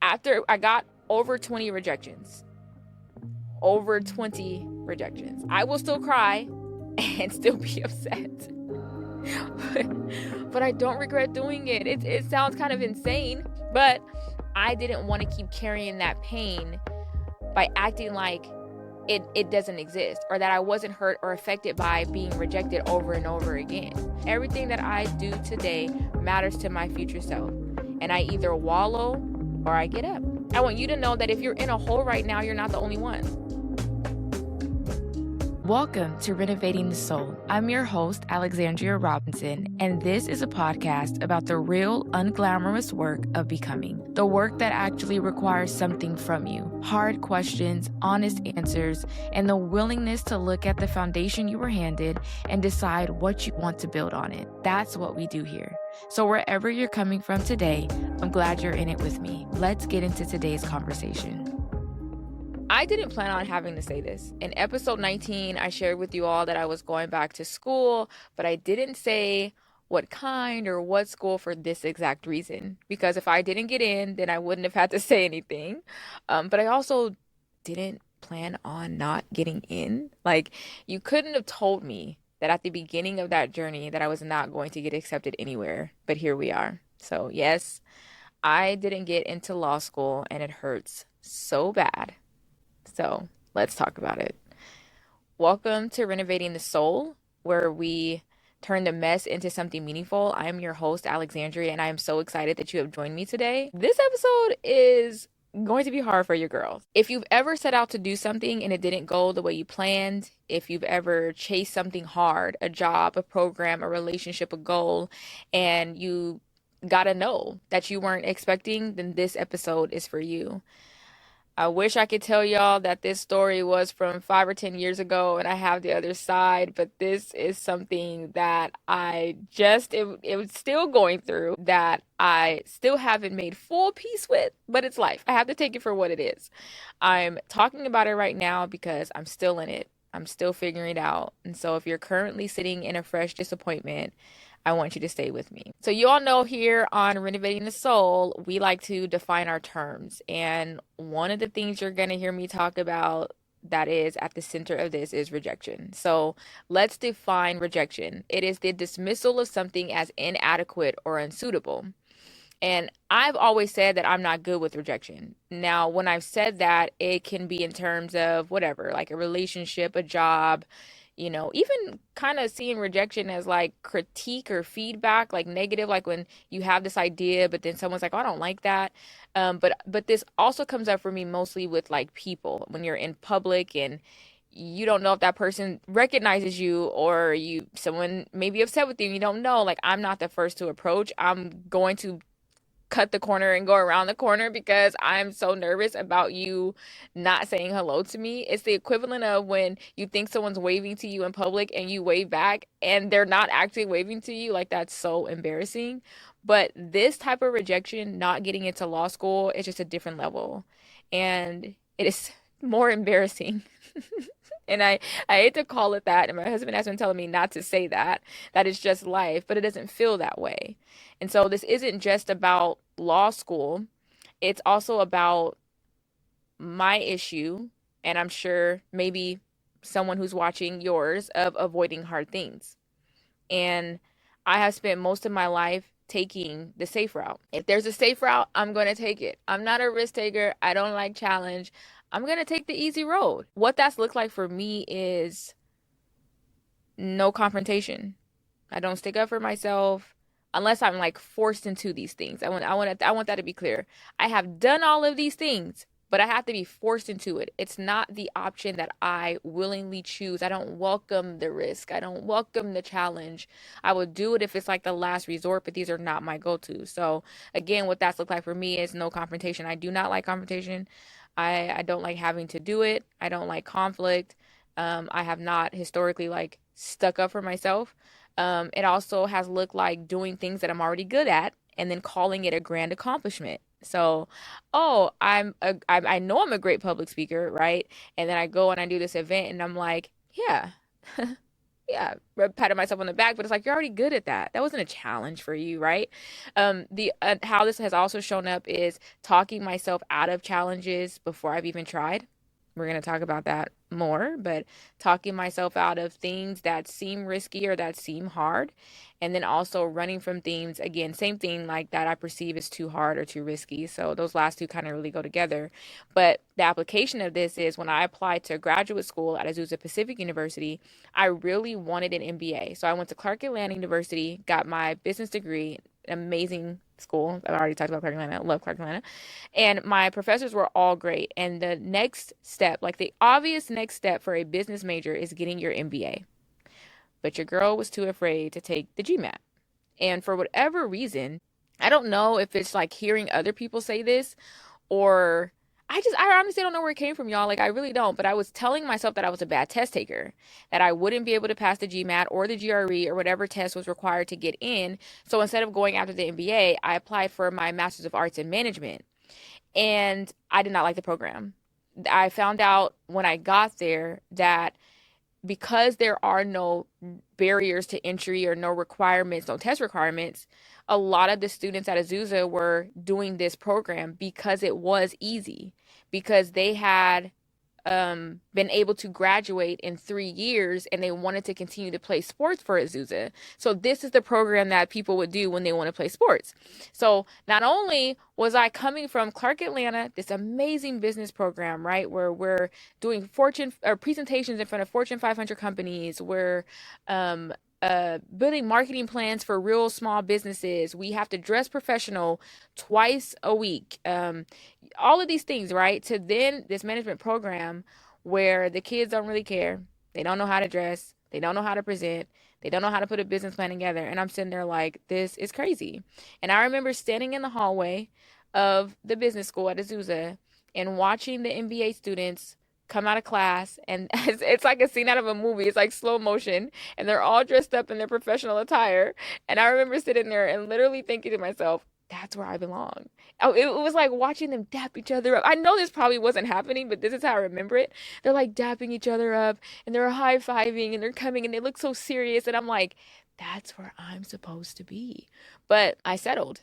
after I got over 20 rejections, I will still cry and still be upset. But I don't regret doing it. It sounds kind of insane, but I didn't want to keep carrying that pain by acting like it doesn't exist, or that I wasn't hurt or affected by being rejected over and over again. Everything that I do today matters to my future self, and I either wallow or I get up. I want you to know that if you're in a hole right now, you're not the only one. Welcome to Renovating the Soul. I'm your host, Alexandria Robinson, and this is a podcast about the real, unglamorous work of becoming. The work that actually requires something from you. Hard questions, honest answers, and the willingness to look at the foundation you were handed and decide what you want to build on it. That's what we do here. So wherever you're coming from today, I'm glad you're in it with me. Let's get into today's conversation. I didn't plan on having to say this. In episode 19, I shared with you all that I was going back to school, but I didn't say what kind or what school for this exact reason. Because if I didn't get in, then I wouldn't have had to say anything. But I also didn't plan on not getting in. Like, you couldn't have told me that at the beginning of that journey that I was not going to get accepted anywhere. But here we are. So yes, I didn't get into law school, and it hurts so bad. So let's talk about it. Welcome to Renovating the Soul, where we turn the mess into something meaningful. I am your host, Alexandria, and I am so excited that you have joined me today. This episode is going to be hard for your girls. If you've ever set out to do something and it didn't go the way you planned, if you've ever chased something hard, a job, a program, a relationship, a goal, and you got to know that you weren't expecting, then this episode is for you. I wish I could tell y'all that this story was from 5 or 10 years ago and I have the other side, but this is something that it was still going through, that I still haven't made full peace with, but it's life. I have to take it for what it is. I'm talking about it right now because I'm still in it. I'm still figuring it out. And so if you're currently sitting in a fresh disappointment, I want you to stay with me. So you all know here on Renovating the Soul, we like to define our terms. And one of the things you're going to hear me talk about that is at the center of this is rejection. So let's define rejection. It is the dismissal of something as inadequate or unsuitable. And I've always said that I'm not good with rejection. Now, when I've said that, it can be in terms of whatever, like a relationship, a job, even kind of seeing rejection as like critique or feedback, like negative, like when you have this idea, but then someone's like, oh, I don't like that. But this also comes up for me mostly with like people, when you're in public and you don't know if that person recognizes you, or someone may be upset with you. You don't know. Like, I'm not the first to approach. I'm going to cut the corner and go around the corner because I'm so nervous about you not saying hello to me. It's the equivalent of when you think someone's waving to you in public and you wave back and they're not actually waving to you. Like, that's so embarrassing. But this type of rejection, not getting into law school, is just a different level. And it is more embarrassing. And I hate to call it that. And my husband has been telling me not to say that it's just life, but it doesn't feel that way. And so this isn't just about law school. It's also about my issue, and I'm sure maybe someone who's watching yours, of avoiding hard things. And I have spent most of my life taking the safe route. If there's a safe route, I'm going to take it. I'm not a risk taker. I don't like challenge. I'm going to take the easy road. What that's looked like for me is no confrontation. I don't stick up for myself unless I'm like forced into these things. I want that to be clear. I have done all of these things, but I have to be forced into it. It's not the option that I willingly choose. I don't welcome the risk. I don't welcome the challenge. I will do it if it's like the last resort, but these are not my go-to. So again, what that's looked like for me is no confrontation. I do not like confrontation. I don't like having to do it. I don't like conflict. I have not historically like stuck up for myself. It also has looked like doing things that I'm already good at and then calling it a grand accomplishment. So, I know I'm a great public speaker, right? And then I go and I do this event and I'm like, yeah, yeah, patted myself on the back, but it's like you're already good at that. That wasn't a challenge for you, right? The how this has also shown up is talking myself out of challenges before I've even tried. We're going to talk about that more, but talking myself out of things that seem risky or that seem hard, and then also running from things, again, same thing, like that I perceive as too hard or too risky. So those last two kind of really go together. But the application of this is when I applied to graduate school at Azusa Pacific University, I really wanted an MBA. So I went to Clark Atlanta University, got my business degree, amazing school. I've already talked about Clark Atlanta. I love Clark Atlanta. And my professors were all great. And the next step, like the obvious next step for a business major, is getting your MBA. But your girl was too afraid to take the GMAT. And for whatever reason, I don't know if it's like hearing other people say this, or I honestly don't know where it came from, y'all. Like, I really don't. But I was telling myself that I was a bad test taker, that I wouldn't be able to pass the GMAT or the GRE or whatever test was required to get in. So instead of going after the MBA, I applied for my Master's of Arts in Management. And I did not like the program. I found out when I got there that because there are no barriers to entry or no requirements, no test requirements, a lot of the students at Azusa were doing this program because it was easy, because they had been able to graduate in 3 years and they wanted to continue to play sports for Azusa. So this is the program that people would do when they want to play sports. So not only was I coming from Clark Atlanta, this amazing business program, right, where we're doing fortune or presentations in front of Fortune 500 companies, we're building marketing plans for real small businesses. We have to dress professional twice a week. All of these things, right? To then this management program where the kids don't really care. They don't know how to dress. They don't know how to present. They don't know how to put a business plan together. And I'm sitting there like, this is crazy. And I remember standing in the hallway of the business school at Azusa and watching the MBA students come out of class, and it's like a scene out of a movie. It's like slow motion, and they're all dressed up in their professional attire. And I remember sitting there and literally thinking to myself, that's where I belong. Oh, it was like watching them dap each other up. I know this probably wasn't happening, but this is how I remember it. They're like dapping each other up, and they're high-fiving, and they're coming, and they look so serious. And I'm like, that's where I'm supposed to be. But I settled.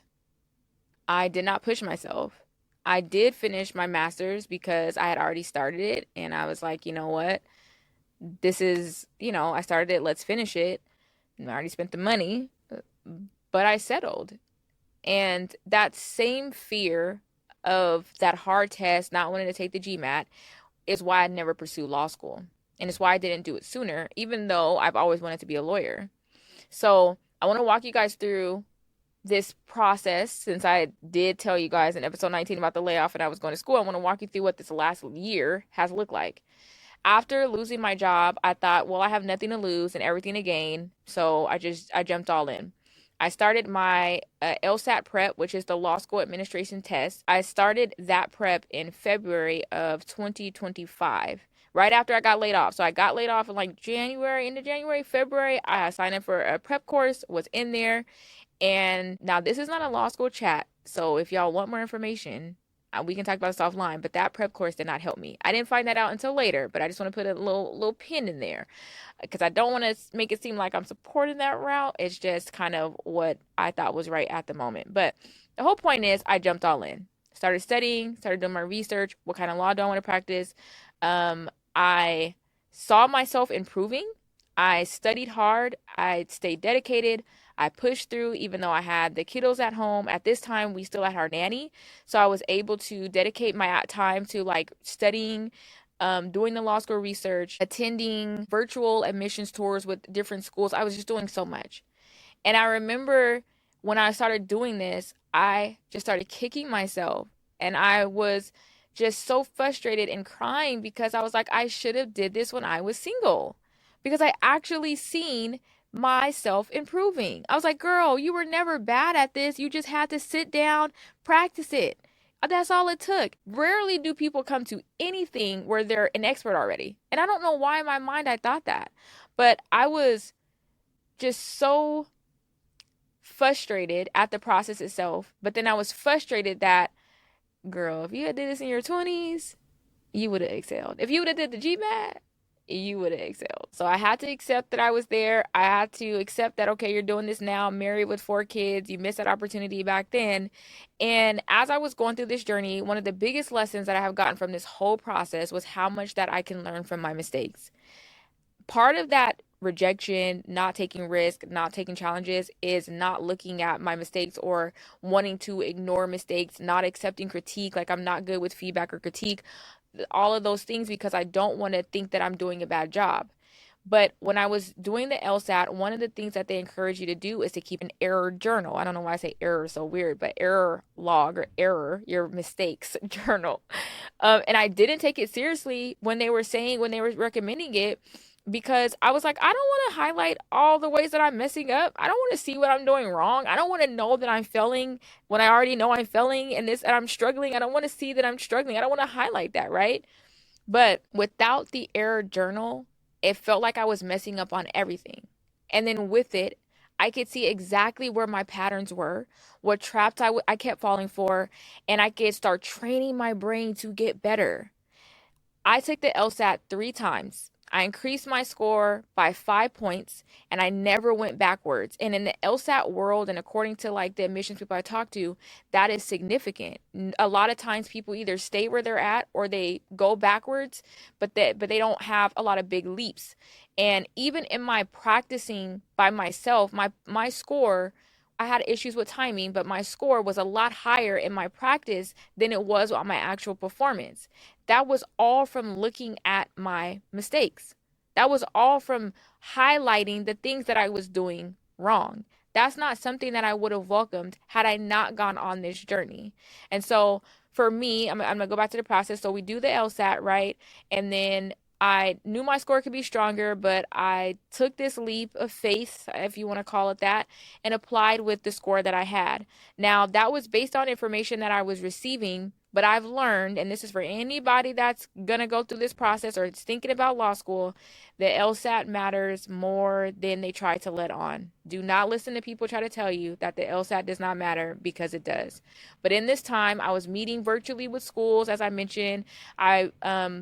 I did not push myself. I did finish my master's because I had already started it, and I was like, you know what? This is, I started it, let's finish it. And I already spent the money, but I settled. And that same fear of that hard test, not wanting to take the GMAT, is why I never pursued law school. And it's why I didn't do it sooner, even though I've always wanted to be a lawyer. So I want to walk you guys through this process, since I did tell you guys in episode 19 about the layoff and I was going to school. I want to walk you through what this last year has looked like. After losing my job, I thought, well, I have nothing to lose and everything to gain. So I jumped all in. I started my LSAT prep, which is the law school administration test. I started that prep in February of 2025, right after I got laid off. So I got laid off in like January, into January, February. I signed up for a prep course, was in there. And now this is not a law school chat. So if y'all want more information, we can talk about this offline, but that prep course did not help me. I didn't find that out until later, but I just want to put a little pin in there because I don't want to make it seem like I'm supporting that route. It's just kind of what I thought was right at the moment. But the whole point is I jumped all in, started studying, started doing my research. What kind of law do I want to practice? I saw myself improving. I studied hard. I stayed dedicated. I pushed through, even though I had the kiddos at home. At this time, we still had our nanny. So I was able to dedicate my time to like studying, doing the law school research, attending virtual admissions tours with different schools. I was just doing so much. And I remember when I started doing this, I just started kicking myself. And I was just so frustrated and crying because I was like, I should have did this when I was single. Because I actually seen myself improving. I was like, girl, you were never bad at this. You just had to sit down, practice it. That's all it took. Rarely do people come to anything where they're an expert already. And I don't know why in my mind I thought that. But I was just so frustrated at the process itself. But then I was frustrated that, girl, if you had did this in your 20s, you would have excelled. If you would have did the GMAT, you would have excelled. So I had to accept that I was there. I had to accept that, okay, you're doing this now, married with 4 kids. You missed that opportunity back then. And as I was going through this journey, one of the biggest lessons that I have gotten from this whole process was how much that I can learn from my mistakes. Part of that rejection, not taking risk, not taking challenges is not looking at my mistakes or wanting to ignore mistakes, not accepting critique, like I'm not good with feedback or critique, all of those things because I don't want to think that I'm doing a bad job. But when I was doing the LSAT, one of the things that they encourage you to do is to keep an error journal. I don't know why I say error so weird, but error log or error, your mistakes journal. And I didn't take it seriously when they were saying, when they were recommending it, because I was like, I don't want to highlight all the ways that I'm messing up. I don't want to see what I'm doing wrong. I don't want to know that I'm failing when I already know I'm failing and this and I'm struggling. I don't want to see that I'm struggling. I don't want to highlight that, right? But without the error journal, it felt like I was messing up on everything. And then with it, I could see exactly where my patterns were, what traps I kept falling for, and I could start training my brain to get better. I took the LSAT 3 times. I increased my score by 5 points and I never went backwards. And in the LSAT world, and according to like the admissions people I talked to, that is significant. A lot of times people either stay where they're at or they go backwards, but they don't have a lot of big leaps. And even in my practicing by myself, my score, I had issues with timing, but my score was a lot higher in my practice than it was on my actual performance. That was all from looking at my mistakes. That was all from highlighting the things that I was doing wrong. That's not something that I would have welcomed had I not gone on this journey. And so for me, I'm going to go back to the process. So we do the LSAT, right? And then I knew my score could be stronger, but I took this leap of faith, if you want to call it that, and applied with the score that I had. Now, that was based on information that I was receiving, but I've learned, and this is for anybody that's going to go through this process or is thinking about law school, that LSAT matters more than they try to let on. Do not listen to people try to tell you that the LSAT does not matter, because it does. But in this time, I was meeting virtually with schools, as I mentioned. I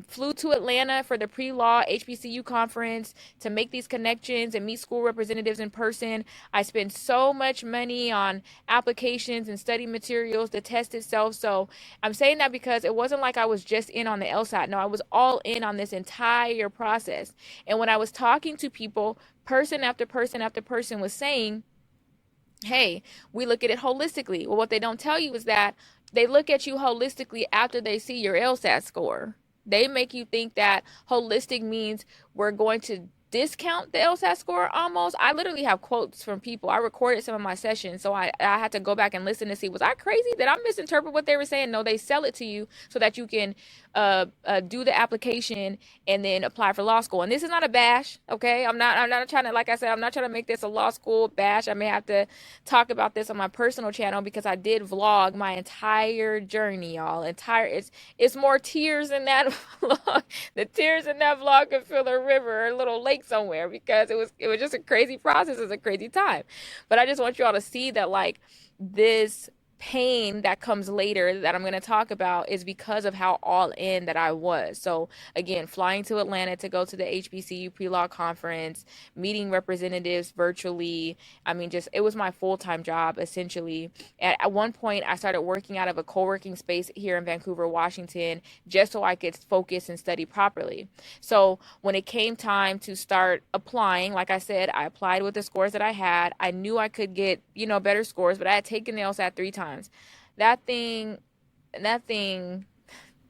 flew to Atlanta for the pre-law HBCU conference to make these connections and meet school representatives in person. I spent so much money on applications and study materials, the test itself. So I'm saying that because it wasn't like I was just in on the LSAT. No, I was all in on this entire process. And when I was talking to people, person after person after person was saying, hey, we look at it holistically. Well, what they don't tell you is that they look at you holistically after they see your LSAT score. They make you think that holistic means we're going to discount the LSAT score almost. I literally have quotes from people. I recorded some of my sessions, so I had to go back and listen to see, was I crazy? Did I misinterpret what they were saying? No, they sell it to you so that you can do the application and then apply for law school. And this is not a bash, okay? I'm not trying to, like I said, I'm not trying to make this a law school bash. I may have to talk about this on my personal channel because I did vlog my entire journey, y'all. It's more tears in that vlog. The tears in that vlog could fill a river or a little lake somewhere because it was just a crazy process. It was a crazy time. But I just want you all to see that like this pain that comes later that I'm going to talk about is because of how all in that I was. So again, flying to Atlanta to go to the HBCU pre-law conference, meeting representatives virtually. I mean, just it was my full-time job essentially. At one point, I started working out of a co-working space here in Vancouver, Washington, just so I could focus and study properly. So when it came time to start applying, like I said, I applied with the scores that I had. I knew I could get, better scores, but I had taken the LSAT 3 times. That thing, that thing,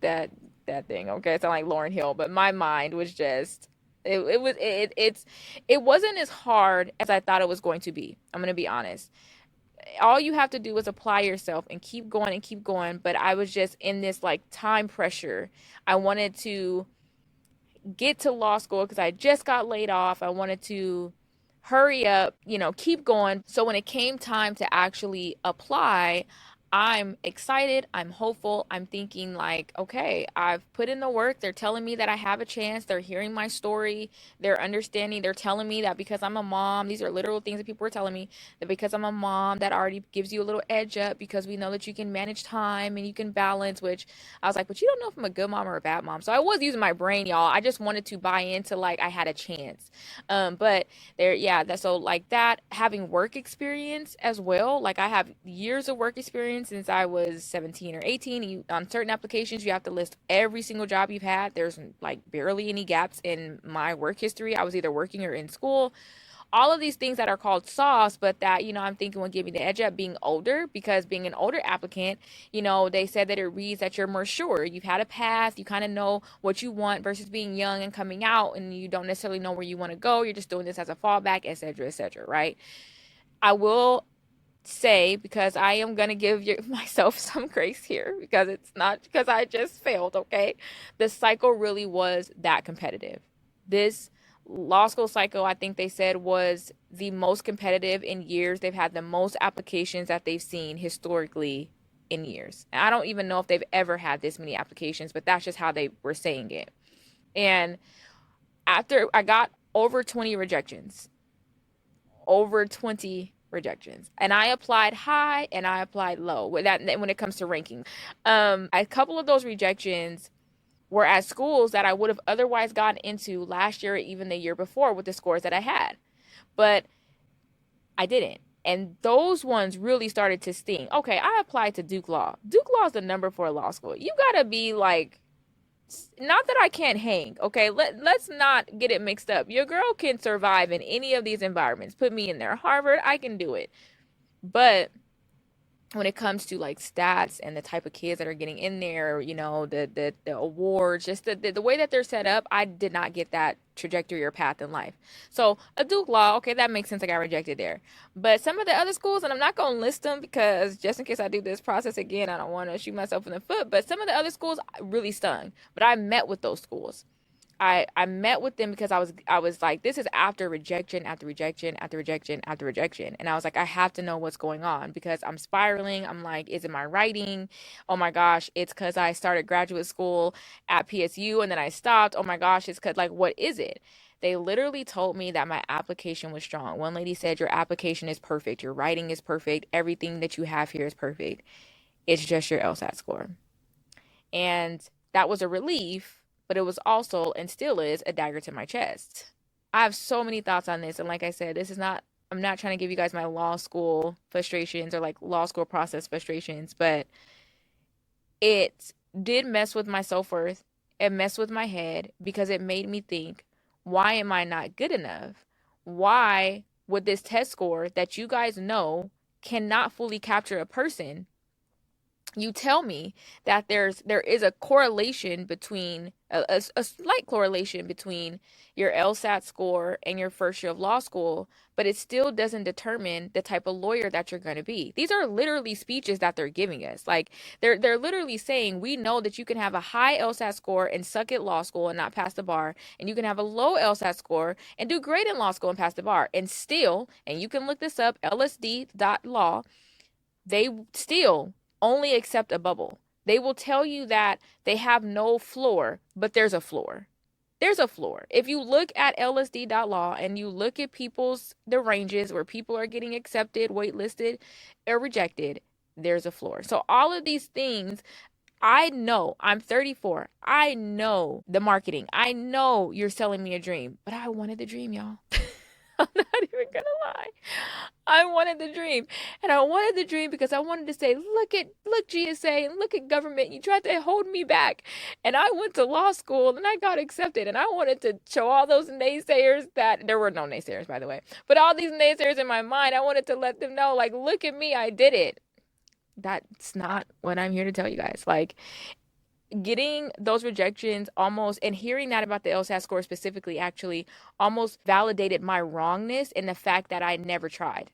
that that thing. Okay, it's not like Lauryn Hill, but my mind was just it wasn't as hard as I thought it was going to be. I'm gonna be honest. All you have to do is apply yourself and keep going and keep going. But I was just in this like time pressure. I wanted to get to law school because I just got laid off. I wanted to hurry up, keep going. So when it came time to actually apply, I'm excited. I'm hopeful. I'm thinking like, okay, I've put in the work. They're telling me that I have a chance. They're hearing my story. They're understanding. They're telling me that because I'm a mom, these are literal things that people are telling me, that because I'm a mom, that already gives you a little edge up because we know that you can manage time and you can balance, which I was like, but you don't know if I'm a good mom or a bad mom. So I was using my brain, y'all. I just wanted to buy into like I had a chance. But there, yeah, that so like that having work experience as well. Like I have years of work experience since I was 17 or 18. On certain applications, you have to list every single job you've had. There's like barely any gaps in my work history. I was either working or in school, all of these things that are called sauce, but that, I'm thinking would give me the edge up being older, because being an older applicant, they said that it reads that you're more sure. You've had a path, you kind of know what you want versus being young and coming out and you don't necessarily know where you want to go. You're just doing this as a fallback, etc., right? I will say, because I am going to give myself some grace here, because it's not because I just failed, okay? The cycle really was that competitive. This law school cycle, I think they said, was the most competitive in years. They've had the most applications that they've seen historically in years. And I don't even know if they've ever had this many applications, but that's just how they were saying it. And after I got over 20 rejections, over 20 rejections, and I applied high and I applied low with that when it comes to ranking. A couple of those rejections were at schools that I would have otherwise gotten into last year or even the year before with the scores that I had, but I didn't. And those ones really started to sting. Okay, I applied to Duke Law. Duke Law is the number 4 law school. You gotta be like, not that I can't hang, okay? Let's not get it mixed up. Your girl can survive in any of these environments. Put me in there. Harvard, I can do it. But when it comes to like stats and the type of kids that are getting in there, the awards, just the way that they're set up, I did not get that trajectory or path in life. So a Duke Law, okay, that makes sense. I got rejected there. But some of the other schools, and I'm not going to list them because just in case I do this process again, I don't want to shoot myself in the foot. But some of the other schools really stung. But I met with those schools. I met with them because I was like, this is after rejection after rejection after rejection after rejection, and I was like, I have to know what's going on because I'm spiraling. I'm like, is it my writing? Oh my gosh, it's because I started graduate school at PSU and then I stopped. Oh my gosh, it's because, like, what is it? They literally told me that my application was strong. One lady said, your application is perfect, your writing is perfect, everything that you have here is perfect. It's just your LSAT score. And that was a relief, but it was also, and still is, a dagger to my chest. I have so many thoughts on this. And like I said, I'm not trying to give you guys my law school frustrations or like law school process frustrations, but it did mess with my self worth. It messed with my head because it made me think, why am I not good enough? Why would this test score that you guys know cannot fully capture a person, you tell me that there is a correlation between a slight correlation between your LSAT score and your first year of law school, but it still doesn't determine the type of lawyer that you're going to be. These are literally speeches that they're giving us. Like they're literally saying, we know that you can have a high LSAT score and suck at law school and not pass the bar, and you can have a low LSAT score and do great in law school and pass the bar, and still, and you can look this up, lsd.law, they still only accept a bubble. They will tell you that they have no floor, but there's a floor. There's a floor. If you look at lsd.law and you look at the ranges where people are getting accepted, waitlisted, or rejected, there's a floor. So all of these things, I know, I'm 34. I know the marketing. I know you're selling me a dream, but I wanted the dream, y'all. I'm not even gonna lie. I wanted the dream. And I wanted the dream because I wanted to say, look GSA and look at government. You tried to hold me back. And I went to law school and I got accepted. And I wanted to show all those naysayers that there were no naysayers, by the way. But all these naysayers in my mind, I wanted to let them know, like, look at me, I did it. That's not what I'm here to tell you guys. Like, getting those rejections almost, and hearing that about the LSAT score specifically, actually almost validated my wrongness in the fact that I never tried.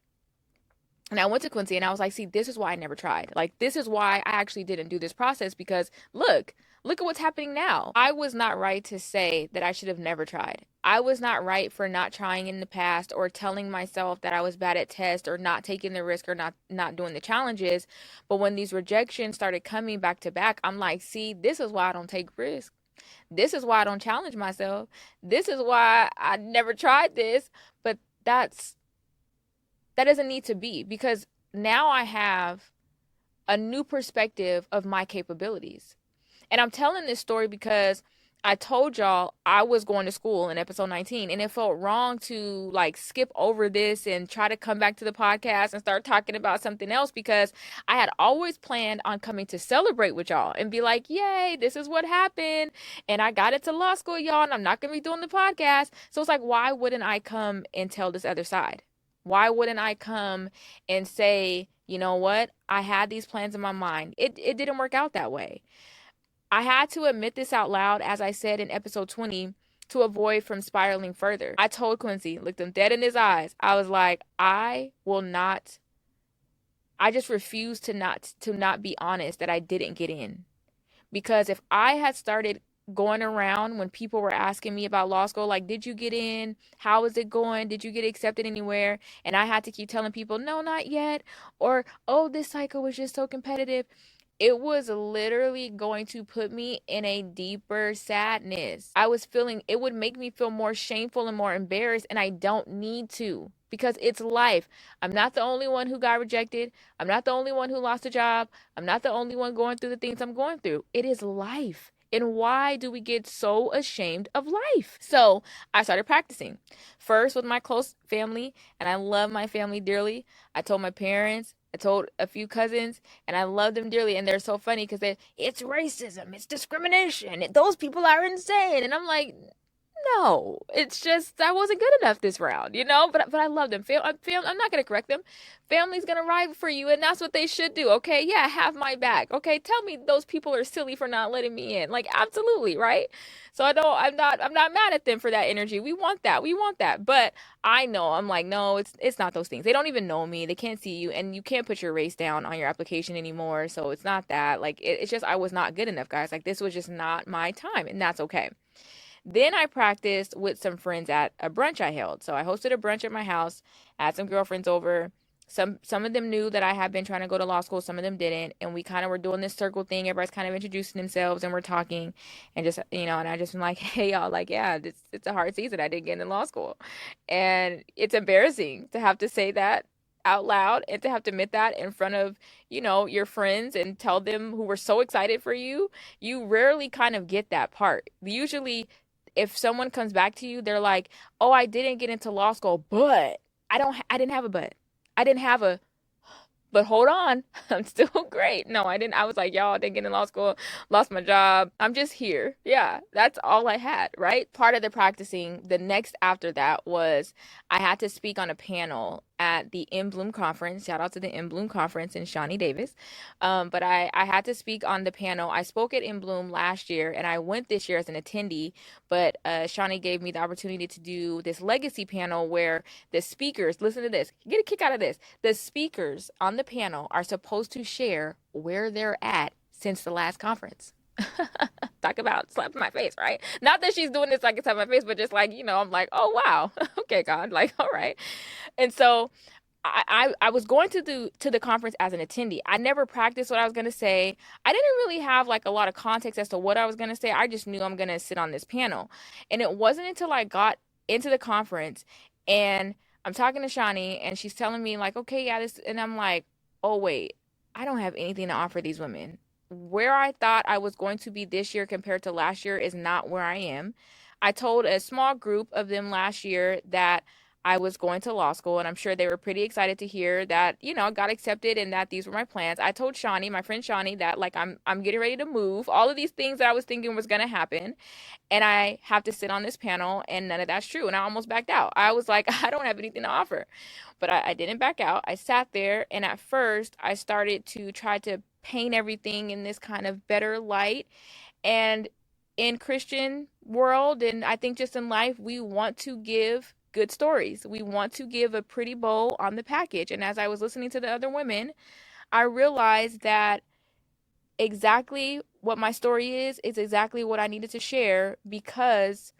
And I went to Quincy and I was like, see, this is why I never tried. Like, this is why I actually didn't do this process because look at what's happening now. I was not right to say that I should have never tried. I was not right for not trying in the past or telling myself that I was bad at tests or not taking the risk or not doing the challenges. But when these rejections started coming back to back, I'm like, see, this is why I don't take risks. This is why I don't challenge myself. This is why I never tried this. But that's that doesn't need to be because now I have a new perspective of my capabilities. And I'm telling this story because I told y'all I was going to school in episode 19 and it felt wrong to like skip over this and try to come back to the podcast and start talking about something else because I had always planned on coming to celebrate with y'all and be like, yay, this is what happened. And I got into law school, y'all, and I'm not going to be doing the podcast. So it's like, why wouldn't I come and tell this other side? Why wouldn't I come and say, you know what? I had these plans in my mind. It didn't work out that way. I had to admit this out loud, as I said in episode 20, to avoid from spiraling further. I told Quincy, looked him dead in his eyes. I was like, I will not, I just refuse to not be honest that I didn't get in. Because if I had started going around when people were asking me about law school, like, did you get in? How is it going? Did you get accepted anywhere? And I had to keep telling people, no, not yet. Or, oh, this cycle was just so competitive. It was literally going to put me in a deeper sadness. I was feeling, it would make me feel more shameful and more embarrassed, and I don't need to because it's life. I'm not the only one who got rejected. I'm not the only one who lost a job. I'm not the only one going through the things I'm going through. It is life. And why do we get so ashamed of life? So I started practicing first with my close family, and I love my family dearly. I told my parents, I told a few cousins, and I love them dearly. And they're so funny because it's racism, it's discrimination, those people are insane. And I'm like, no, it's just I wasn't good enough this round, you know. But I love them. I'm not gonna correct them. Family's gonna ride for you, and that's what they should do. Okay, yeah, have my back. Okay, tell me those people are silly for not letting me in. Like absolutely, right? So I don't. I'm not mad at them for that energy. We want that. We want that. But I know I'm like, no, it's not those things. They don't even know me. They can't see you, and you can't put your race down on your application anymore. So it's not that. Like it's just I was not good enough, guys. Like this was just not my time, and that's okay. Then I practiced with some friends at a brunch I held. So I hosted a brunch at my house, had some girlfriends over. Some of them knew that I had been trying to go to law school, some of them didn't. And we kind of were doing this circle thing. Everybody's kind of introducing themselves and we're talking and just, and I just been like, hey y'all, like, yeah, it's a hard season. I didn't get into law school. And it's embarrassing to have to say that out loud and to have to admit that in front of, your friends and tell them who were so excited for you. You rarely kind of get that part. Usually if someone comes back to you, they're like, "Oh, I didn't get into law school, but I didn't have a but. I didn't have a but hold on, I'm still great." No, I didn't. I was like, y'all, I didn't get in law school, lost my job. I'm just here. Yeah, that's all I had, right? Part of the practicing, the next after that was I had to speak on a panel at the In Bloom conference. Shout out to the In Bloom conference in Shawnee Davis. But I had to speak on the panel. I spoke at In Bloom last year and I went this year as an attendee, but Shawnee gave me the opportunity to do this legacy panel where the speakers, listen to this, get a kick out of this. The speakers on the panel are supposed to share where they're at since the last conference. Talk about slapping my face, right? Not that she's doing this like it's on my face, but just like, I'm like, oh wow, okay, God, like, all right. And so I was going to the conference as an attendee. I never practiced what I was gonna say. I didn't really have like a lot of context as to what I was gonna say. I just knew I'm gonna sit on this panel. And it wasn't until I got into the conference and I'm talking to Shawnee and she's telling me like, okay, yeah, this, and I'm like, oh wait, I don't have anything to offer these women. Where I thought I was going to be this year compared to last year is not where I am. I told a small group of them last year that I was going to law school, and I'm sure they were pretty excited to hear that, I got accepted and that these were my plans. I told Shawnee, my friend Shawnee, that like I'm getting ready to move. All of these things that I was thinking was gonna happen, and I have to sit on this panel, and none of that's true. And I almost backed out. I was like, I don't have anything to offer. But I didn't back out. I sat there, and at first I started to try to paint everything in this kind of better light. And in Christian world, and I think just in life, we want to give good stories. We want to give a pretty bow on the package. And as I was listening to the other women, I realized that exactly what my story is exactly what I needed to share because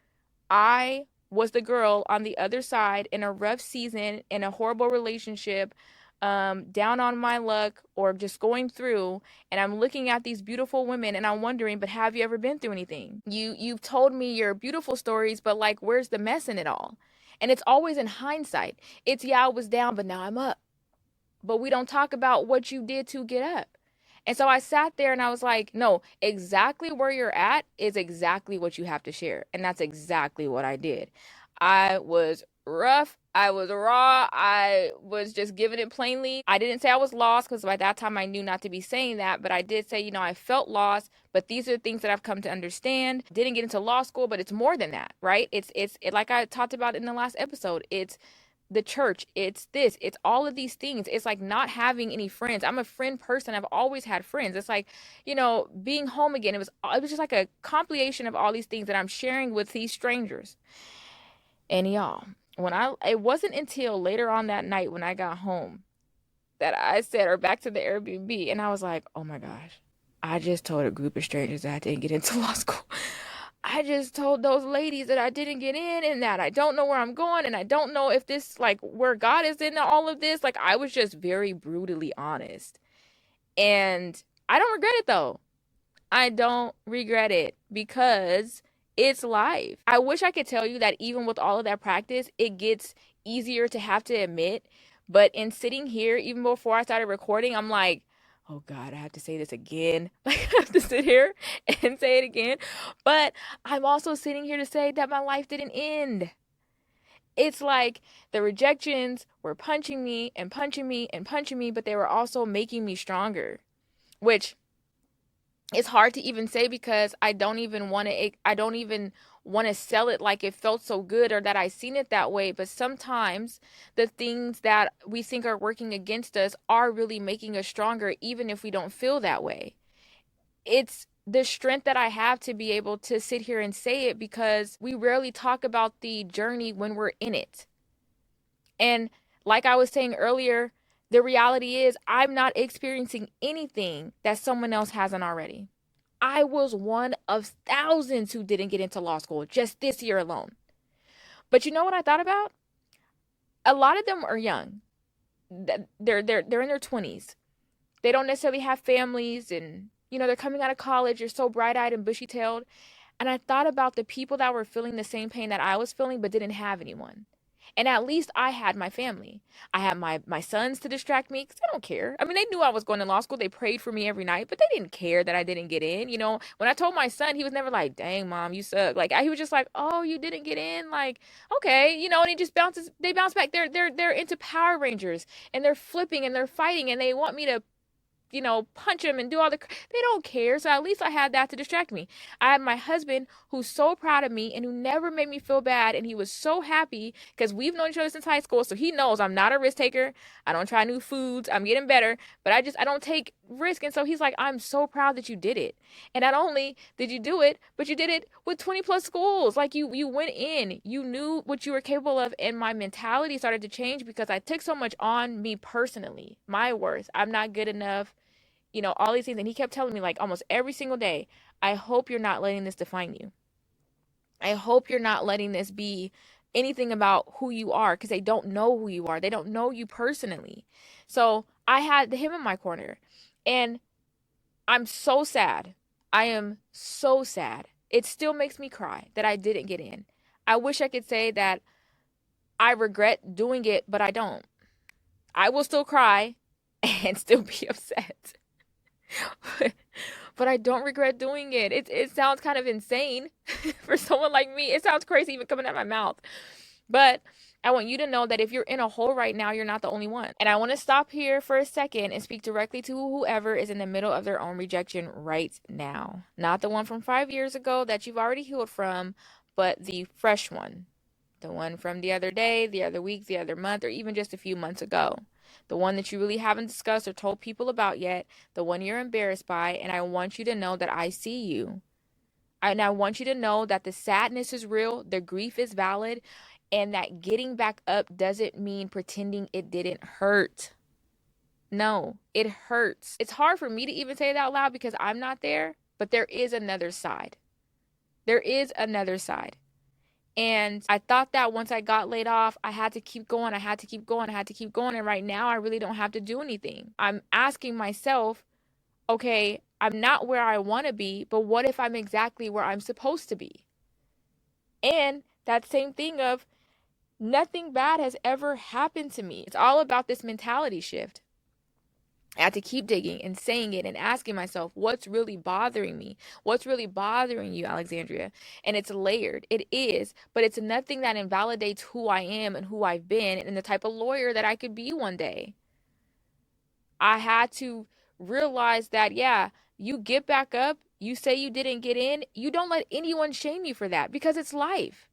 I was the girl on the other side in a rough season, in a horrible relationship, down on my luck, or just going through, and I'm looking at these beautiful women and I'm wondering, but have you ever been through anything? You've told me your beautiful stories, but like where's the mess in it all? And it's always in hindsight. It's yeah, I was down, but now I'm up. But we don't talk about what you did to get up. And so I sat there and I was like, no, exactly where you're at is exactly what you have to share. And that's exactly what I did. I was rough. I was raw. I was just giving it plainly. I didn't say I was lost because by that time I knew not to be saying that. But I did say, I felt lost. But these are the things that I've come to understand. Didn't get into law school, but it's more than that, right? It's like I talked about in the last episode. It's the church, it's this, it's all of these things. It's like not having any friends. I'm a friend person. I've always had friends. It's like, being home again. It was just like a compilation of all these things that I'm sharing with these strangers. And y'all, it wasn't until later on that night when I got home that I said, or back to the Airbnb, and I was like, oh my gosh, I just told a group of strangers that I didn't get into law school. I just told those ladies that I didn't get in and that I don't know where I'm going and I don't know if this, like, where God is in all of this. Like, I was just very brutally honest. And I don't regret it though. I don't regret it because it's life. I wish I could tell you that even with all of that practice, it gets easier to have to admit. But in sitting here, even before I started recording, I'm like, oh God, I have to say this again. Like, I have to sit here and say it again. But I'm also sitting here to say that my life didn't end. It's like the rejections were punching me and punching me and punching me, but they were also making me stronger, which it's hard to even say because I don't even want to sell it like it felt so good or that I seen it that way. But sometimes the things that we think are working against us are really making us stronger, even if we don't feel that way. It's the strength that I have to be able to sit here and say it because we rarely talk about the journey when we're in it. And like I was saying earlier, the reality is I'm not experiencing anything that someone else hasn't already. I was one of thousands who didn't get into law school just this year alone. But you know what I thought about? A lot of them are young. They're in their 20s. They don't necessarily have families and they're coming out of college, they're so bright-eyed and bushy-tailed. And I thought about the people that were feeling the same pain that I was feeling but didn't have anyone. And at least I had my family. I had my sons to distract me because they don't care. I mean, they knew I was going to law school. They prayed for me every night, but they didn't care that I didn't get in. When I told my son, he was never like, dang, mom, you suck. Like, he was just like, oh, you didn't get in? Like, okay. And he just they bounce back. They're into Power Rangers and they're flipping and they're fighting and they want me to punch them and do all they don't care. So at least I had that to distract me. I had my husband who's so proud of me and who never made me feel bad. And he was so happy because we've known each other since high school. So he knows I'm not a risk taker. I don't try new foods. I'm getting better, but I don't take risk. And so he's like, I'm so proud that you did it. And not only did you do it, but you did it with 20 plus schools. Like you went in, you knew what you were capable of. And my mentality started to change because I took so much on me personally, my worth. I'm not good enough, all these things. And he kept telling me, like, almost every single day, I hope you're not letting this define you. I hope you're not letting this be anything about who you are because they don't know who you are. They don't know you personally. So I had him in my corner. And I'm so sad. I am so sad. It still makes me cry that I didn't get in. I wish I could say that I regret doing it, but I don't. I will still cry and still be upset. But I don't regret doing it. It sounds kind of insane for someone like me. It sounds crazy even coming out of my mouth. But I want you to know that if you're in a hole right now, you're not the only one. And I want to stop here for a second and speak directly to whoever is in the middle of their own rejection right now. Not the one from 5 years ago that you've already healed from, but the fresh one. The one from the other day, the other week, the other month, or even just a few months ago. The one that you really haven't discussed or told people about yet, the one you're embarrassed by, and I want you to know that I see you. And I want you to know that the sadness is real, the grief is valid, And that getting back up doesn't mean pretending it didn't hurt. No, it hurts. It's hard for me to even say it out loud because I'm not there, but there is another side. There is another side. And I thought that once I got laid off, I had to keep going. I had to keep going. I had to keep going. And right now, I really don't have to do anything. I'm asking myself, okay, I'm not where I want to be, but what if I'm exactly where I'm supposed to be? And that same thing of nothing bad has ever happened to me. It's all about this mentality shift. I had to keep digging and saying it and asking myself, what's really bothering me? What's really bothering you, Alexandria? And it's layered. It is, but it's nothing that invalidates who I am and who I've been and the type of lawyer that I could be one day. I had to realize that, yeah, you get back up, you say you didn't get in, you don't let anyone shame you for that because it's life.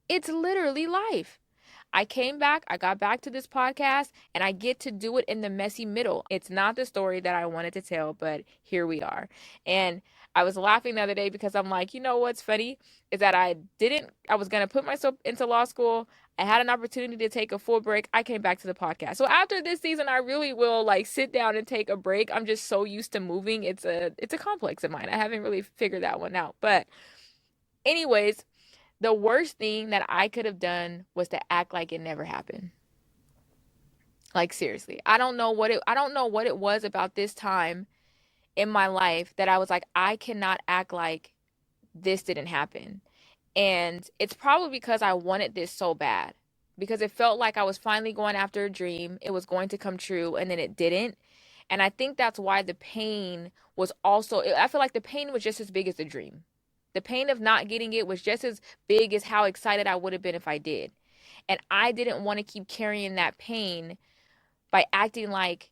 It's literally life. I came back, I got back to this podcast, and I get to do it in the messy middle. It's not the story that I wanted to tell, but here we are. And I was laughing the other day because I'm like, you know what's funny is that I was going to put myself into law school. I had an opportunity to take a full break. I came back to the podcast. So after this season, I really will like sit down and take a break. I'm just so used to moving. It's a complex of mine. I haven't really figured that one out. But anyways, the worst thing that I could have done was to act like it never happened. Like seriously. I don't know what it was about this time in my life that I was like, I cannot act like this didn't happen. And it's probably because I wanted this so bad. Because it felt like I was finally going after a dream. It was going to come true and then it didn't. And I think that's why the pain was also, I feel like the pain was just as big as the dream. The pain of not getting it was just as big as how excited I would have been if I did. And I didn't want to keep carrying that pain by acting like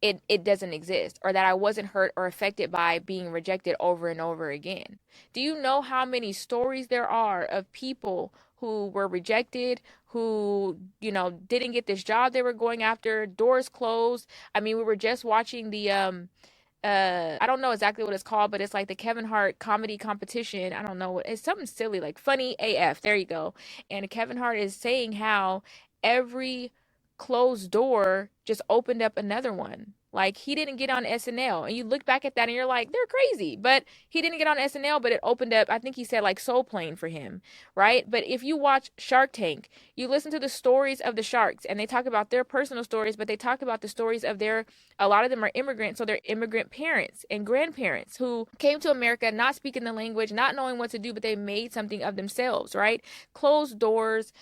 it doesn't exist or that I wasn't hurt or affected by being rejected over and over again. Do you know how many stories there are of people who were rejected, who, didn't get this job they were going after, doors closed? I mean, we were just watching the I don't know exactly what it's called, but it's like the Kevin Hart comedy competition. I don't know what it's something silly like Funny AF. There you go. And Kevin Hart is saying how every closed door just opened up another one. Like he didn't get on SNL, and you look back at that and you're like, they're crazy. But he didn't get on SNL, but it opened up. I think he said like Soul Plane for him, right? But if you watch Shark Tank, you listen to the stories of the sharks, and they talk about their personal stories, but they talk about the stories of their. A lot of them are immigrants, so they're immigrant parents and grandparents who came to America not speaking the language, not knowing what to do, but they made something of themselves, right? Closed doors,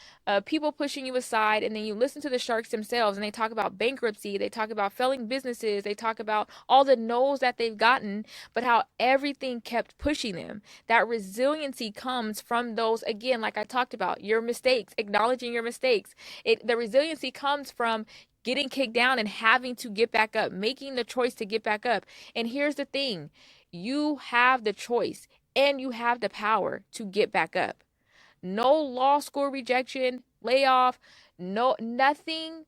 people pushing you aside, and then you listen to the sharks themselves, and they talk about bankruptcy, they talk about failing businesses, they talk about all the no's that they've gotten, but how everything kept pushing them. That resiliency comes from those, again, like I talked about, your mistakes, acknowledging your mistakes. The resiliency comes from getting kicked down and having to get back up, making the choice to get back up. And here's the thing, you have the choice and you have the power to get back up. No law school rejection, layoff, no, nothing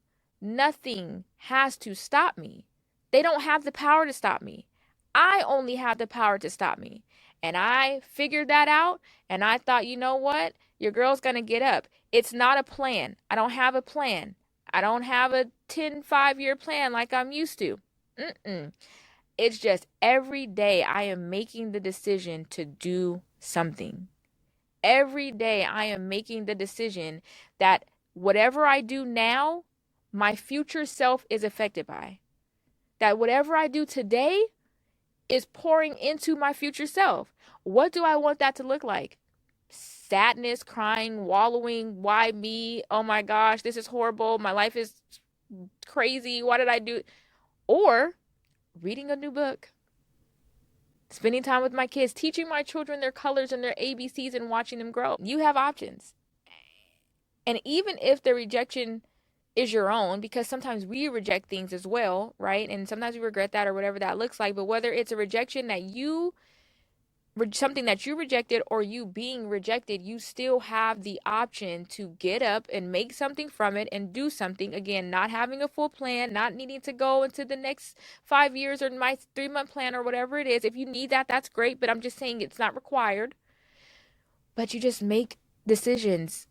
has to stop me. They don't have the power to stop me. I only have the power to stop me. And I figured that out, and I thought, you know what? Your girl's going to get up. It's not a plan. I don't have a plan. I don't have a 5-year plan like I'm used to. It's just every day I am making the decision to do something. Every day I am making the decision that whatever I do now, my future self is affected by. That whatever I do today is pouring into my future self. What do I want that to look like? Sadness, crying, wallowing, why me? Oh my gosh, this is horrible. My life is crazy. Why did I do it? Or reading a new book, spending time with my kids, teaching my children their colors and their ABCs and watching them grow. You have options. And even if the rejection is your own, because sometimes we reject things as well, right? And sometimes we regret that or whatever that looks like. But whether it's a rejection that something that you rejected or you being rejected, you still have the option to get up and make something from it and do something. Again, not having a full plan, not needing to go into the next 5 years or my 3-month plan or whatever it is. If you need that, that's great. But I'm just saying it's not required. But you just make decisions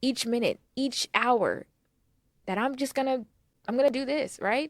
each minute, each hour that I'm gonna do this, right?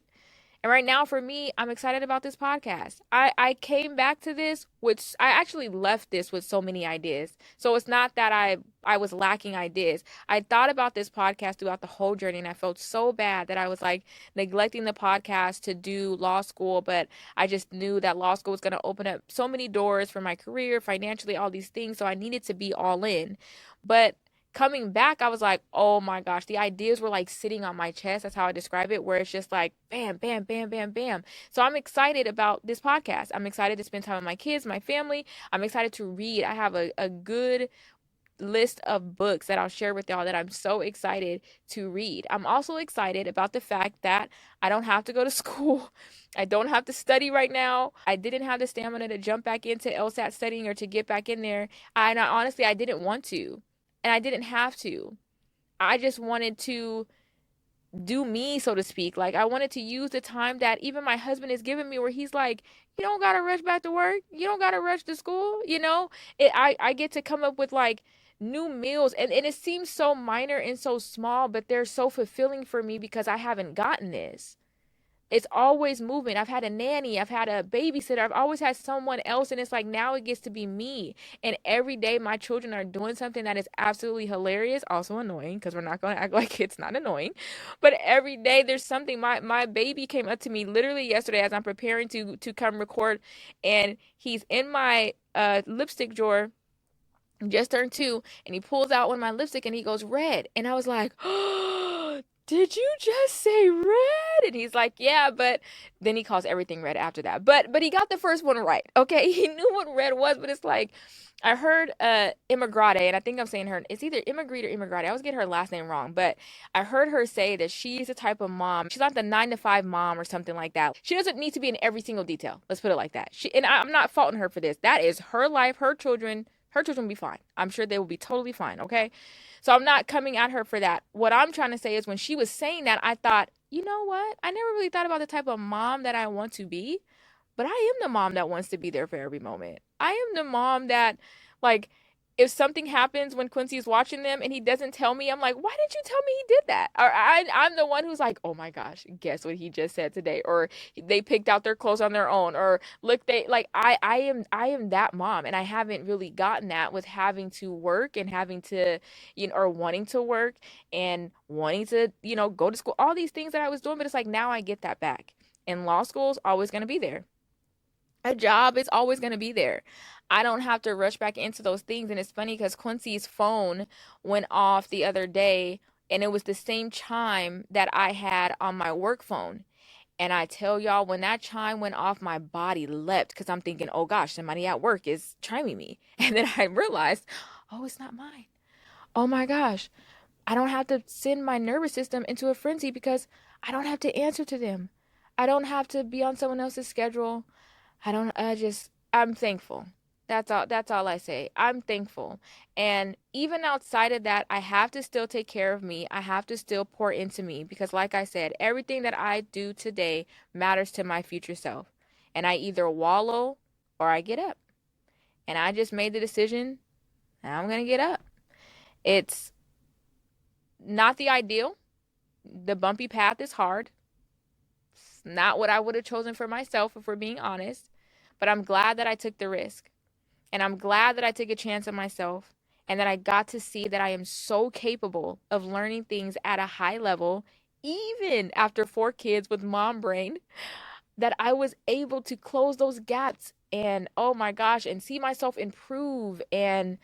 And right now, for me, I'm excited about this podcast. I came back to this with, I actually left this with so many ideas. So it's not that I was lacking ideas. I thought about this podcast throughout the whole journey, and I felt so bad that I was like neglecting the podcast to do law school. But I just knew that law school was going to open up so many doors for my career, financially, all these things. So I needed to be all in. But coming back, I was like, oh my gosh, the ideas were like sitting on my chest. That's how I describe it, where it's just like bam, bam, bam, bam, bam. So I'm excited about this podcast. I'm excited to spend time with my kids, my family. I'm excited to read. I have a good list of books that I'll share with y'all that I'm so excited to read. I'm also excited about the fact that I don't have to go to school. I don't have to study right now. I didn't have the stamina to jump back into LSAT studying or to get back in there. And honestly, I didn't want to. And I didn't have to. I just wanted to do me, so to speak. Like, I wanted to use the time that even my husband is giving me, where he's like, you don't gotta rush back to work. You don't gotta rush to school. I get to come up with like new meals, and it seems so minor and so small, but they're so fulfilling for me because I haven't gotten this. It's always moving. I've had a nanny, I've had a babysitter, I've always had someone else, and it's like now it gets to be me. And every day my children are doing something that is absolutely hilarious, also annoying, because we're not going to act like it's not annoying. But every day there's something. My baby came up to me literally yesterday as I'm preparing to come record, and he's in my lipstick drawer, just turned 2, and he pulls out one of my lipstick and he goes, red. And I was like, oh, did you just say red? And he's like, yeah, but then he calls everything red after that. But he got the first one right. Okay. He knew what red was, but it's like, I heard Immigrate, and I think I'm saying her, it's either Immigrate or Immigrate. I always get her last name wrong, but I heard her say that she's the type of mom, she's not the 9 to 5 mom or something like that. She doesn't need to be in every single detail. Let's put it like that. I'm not faulting her for this. That is her life, her children. Her children will be fine. I'm sure they will be totally fine, okay? So I'm not coming at her for that. What I'm trying to say is, when she was saying that, I thought, you know what? I never really thought about the type of mom that I want to be, but I am the mom that wants to be there for every moment. I am the mom that, like, if something happens when Quincy's watching them and he doesn't tell me, I'm like, why didn't you tell me he did that? Or I'm the one who's like, oh my gosh, guess what he just said today? Or they picked out their clothes on their own. Or look, they like, I am that mom, and I haven't really gotten that with having to work and having to, or wanting to work and wanting to, go to school, all these things that I was doing. But it's like, now I get that back. And law school is always going to be there. A job is always going to be there. I don't have to rush back into those things. And it's funny because Quincy's phone went off the other day, and it was the same chime that I had on my work phone. And I tell y'all, when that chime went off, my body leapt because I'm thinking, oh gosh, somebody at work is chiming me. And then I realized, oh, it's not mine. Oh my gosh, I don't have to send my nervous system into a frenzy because I don't have to answer to them. I don't have to be on someone else's schedule. I'm thankful. That's all I say. I'm thankful. And even outside of that, I have to still take care of me. I have to still pour into me because, like I said, everything that I do today matters to my future self. And I either wallow or I get up. And I just made the decision and I'm going to get up. It's not the ideal. The bumpy path is hard. It's not what I would have chosen for myself, if we're being honest. But I'm glad that I took the risk. And I'm glad that I took a chance on myself, and that I got to see that I am so capable of learning things at a high level, even after 4 kids with mom brain, that I was able to close those gaps and, oh my gosh, and see myself improve and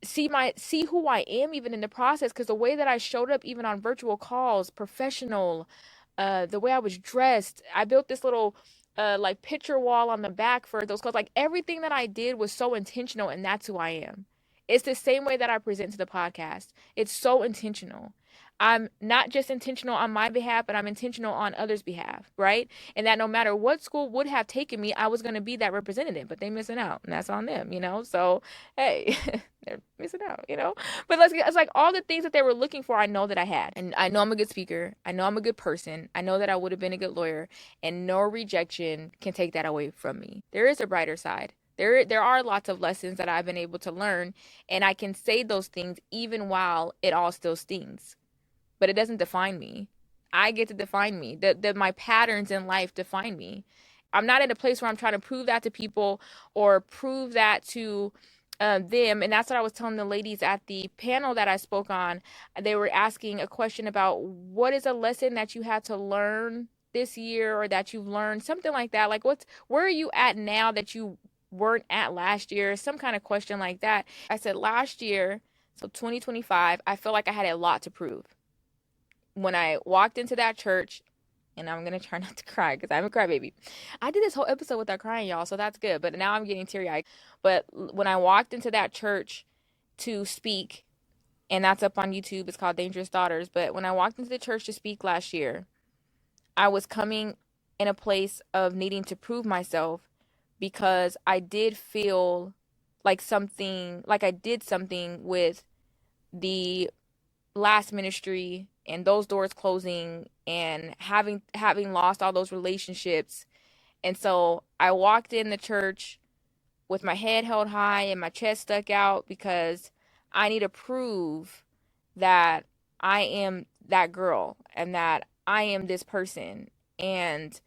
see who I am even in the process. Because the way that I showed up even on virtual calls, professional, the way I was dressed, I built this little like picture wall on the back for those clothes. Like, everything that I did was so intentional, and that's who I am. It's the same way that I present to the podcast. It's so intentional. I'm not just intentional on my behalf, but I'm intentional on others' behalf, right? And that no matter what school would have taken me, I was going to be that representative, but they missing out, and that's on them. So, hey, they're missing out. But it's like all the things that they were looking for, I know that I had. And I know I'm a good speaker. I know I'm a good person. I know that I would have been a good lawyer, and no rejection can take that away from me. There is a brighter side. There are lots of lessons that I've been able to learn, and I can say those things even while it all still stings. But it doesn't define me. I get to define me. My patterns in life define me. I'm not in a place where I'm trying to prove that to people or prove that to them. And that's what I was telling the ladies at the panel that I spoke on. They were asking a question about what is a lesson that you had to learn this year or that you've learned, something like that. Like, where are you at now that you weren't at last year? Some kind of question like that. I said last year, so 2025, I feel like I had a lot to prove. When I walked into that church, and I'm gonna try not to cry because I'm a crybaby. I did this whole episode without crying, y'all, so that's good. But now I'm getting teary-eyed. But when I walked into that church to speak, and that's up on YouTube, it's called Dangerous Daughters. But when I walked into the church to speak last year, I was coming in a place of needing to prove myself because I did feel like I did something with the last ministry and those doors closing and having lost all those relationships. And so I walked in the church with my head held high and my chest stuck out because I need to prove that I am that girl and that I am this person. And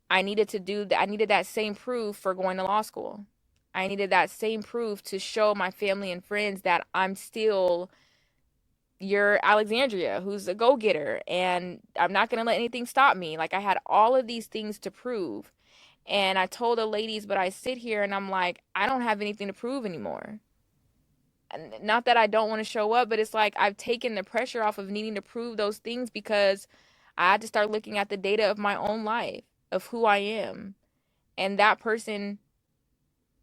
I needed to do that. I needed that same proof for going to law school. I needed that same proof to show my family and friends that I'm still your Alexandria, who's a go-getter, and I'm not going to let anything stop me. Like, I had all of these things to prove. And I told the ladies, but I sit here and I'm like, I don't have anything to prove anymore. And not that I don't want to show up, but it's like I've taken the pressure off of needing to prove those things because I had to start looking at the data of my own life, of who I am. And that person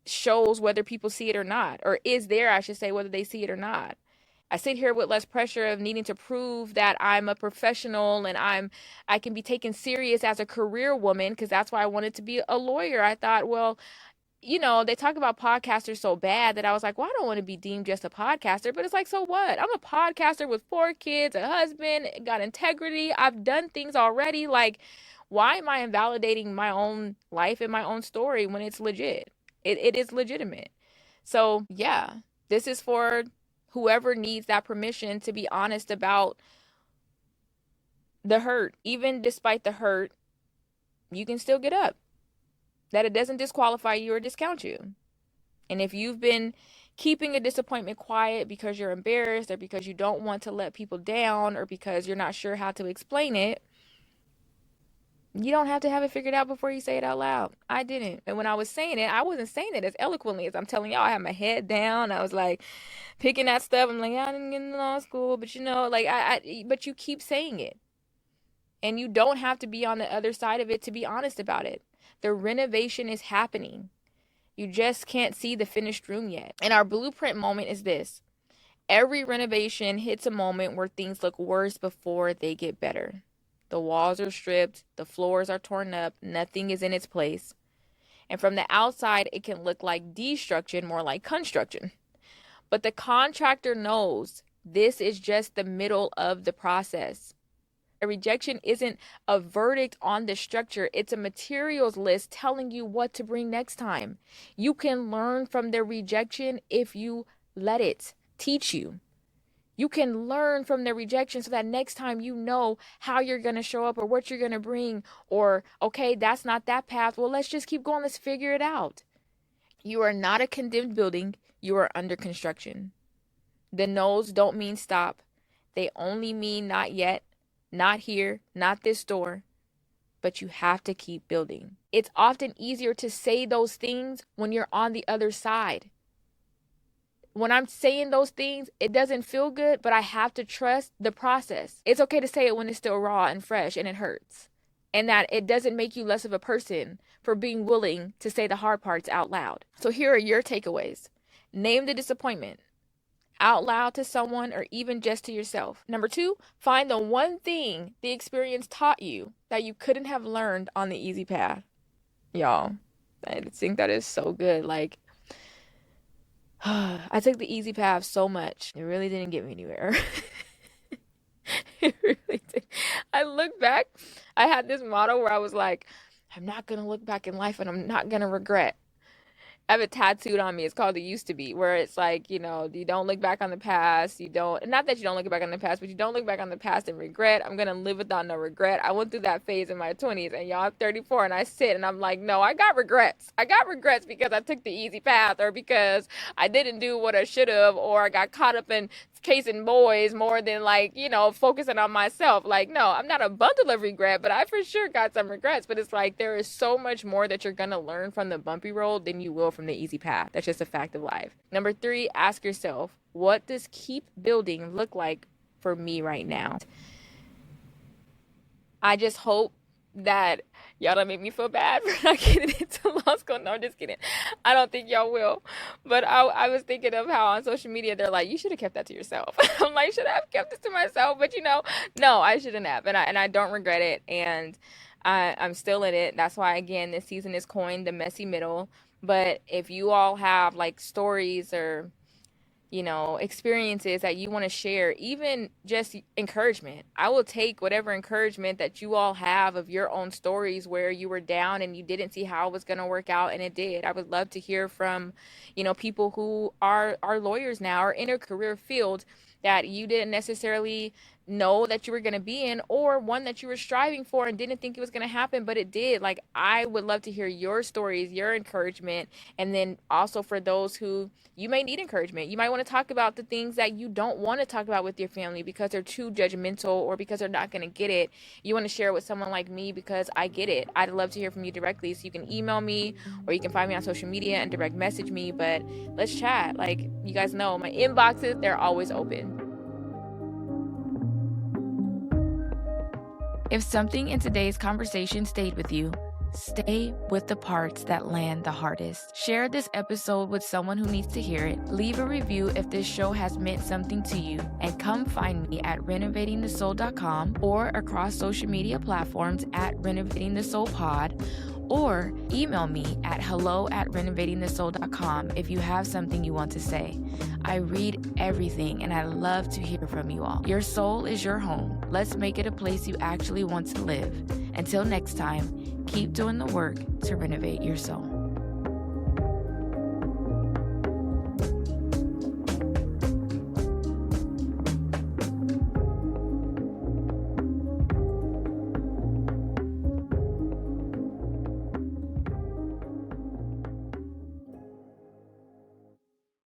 shows whether people see it or not, or is there, I should say, whether they see it or not. I sit here with less pressure of needing to prove that I'm a professional and I can be taken serious as a career woman, because that's why I wanted to be a lawyer. I thought, well, they talk about podcasters so bad that I was like, well, I don't want to be deemed just a podcaster. But it's like, so what? I'm a podcaster with 4 kids, a husband, got integrity. I've done things already. Like, why am I invalidating my own life and my own story when it's legit? It is legitimate. So, yeah, this is for whoever needs that permission to be honest about the hurt. Even despite the hurt, you can still get up. That it doesn't disqualify you or discount you. And if you've been keeping a disappointment quiet because you're embarrassed or because you don't want to let people down or because you're not sure how to explain it, you don't have to have it figured out before you say it out loud. I didn't. And when I was saying it, I wasn't saying it as eloquently as I'm telling y'all. I had my head down. I was like picking at stuff. I'm like, I didn't get into law school, but but you keep saying it. And you don't have to be on the other side of it to be honest about it. The renovation is happening. You just can't see the finished room yet. And our blueprint moment is this. Every renovation hits a moment where things look worse before they get better. The walls are stripped, the floors are torn up, nothing is in its place. And from the outside, it can look like destruction, more like construction. But the contractor knows this is just the middle of the process. A rejection isn't a verdict on the structure. It's a materials list telling you what to bring next time. You can learn from the rejection if you let it teach you. You can learn from the rejection so that next time you know how you're going to show up or what you're going to bring. Or, okay, that's not that path. Well, let's just keep going. Let's figure it out. You are not a condemned building. You are under construction. The no's don't mean stop. They only mean not yet, not here, not this door. But you have to keep building. It's often easier to say those things when you're on the other side. When I'm saying those things, it doesn't feel good, but I have to trust the process. It's okay to say it when it's still raw and fresh and it hurts. And that it doesn't make you less of a person for being willing to say the hard parts out loud. So here are your takeaways. Name the disappointment out loud to someone or even just to yourself. Number 2, find the one thing the experience taught you that you couldn't have learned on the easy path. Y'all, I think that is so good. Like, I took the easy path so much. It really didn't get me anywhere. It really did. I look back. I had this motto where I was like, I'm not going to look back in life and I'm not going to regret. I have it tattooed on me. It's called "It Used to Be," where it's like, you don't look back on the past. You don't, not that you don't look back on the past, but you don't look back on the past and regret. I'm gonna live without no regret. I went through that phase in my 20s, and y'all, I'm 34, and I sit and I'm like, no, I got regrets. I got regrets because I took the easy path, or because I didn't do what I should have, or I got caught up in chasing boys more than like, focusing on myself. Like, no, I'm not a bundle of regret, but I for sure got some regrets. But it's like there is so much more that you're gonna learn from the bumpy road than you will from the easy path. That's just a fact of life. Number 3, ask yourself, what does keep building look like for me right now? I just hope that y'all don't make me feel bad for not getting into law school. No, I'm just kidding. I don't think y'all will. But I was thinking of how on social media they're like, you should have kept that to yourself. I'm like, should I have kept this to myself? But no, I shouldn't have. And I don't regret it. And I'm still in it. That's why, again, this season is coined the messy middle. But if you all have like stories or experiences that you want to share, even just encouragement. I will take whatever encouragement that you all have of your own stories where you were down and you didn't see how it was going to work out and it did. I would love to hear from, people who are lawyers now or in a career field that you didn't necessarily know that you were going to be in, or one that you were striving for and didn't think it was going to happen, but it did. Like, I would love to hear your stories, your encouragement. And then also for those who you may need encouragement, you might want to talk about the things that you don't want to talk about with your family because they're too judgmental or because they're not going to get it. You want to share it with someone like me because I get it. I'd love to hear from you directly. So you can email me or you can find me on social media and direct message me, but let's chat. Like, you guys know my inboxes, they're always open. If something in today's conversation stayed with you, stay with the parts that land the hardest. Share this episode with someone who needs to hear it. Leave a review if this show has meant something to you. And come find me at renovatingthesoul.com or across social media platforms at renovatingthesoulpod, or email me at hello@renovatingthesoul.com if you have something you want to say. I read everything and I love to hear from you all. Your soul is your home. Let's make it a place you actually want to live. Until next time, keep doing the work to renovate your soul.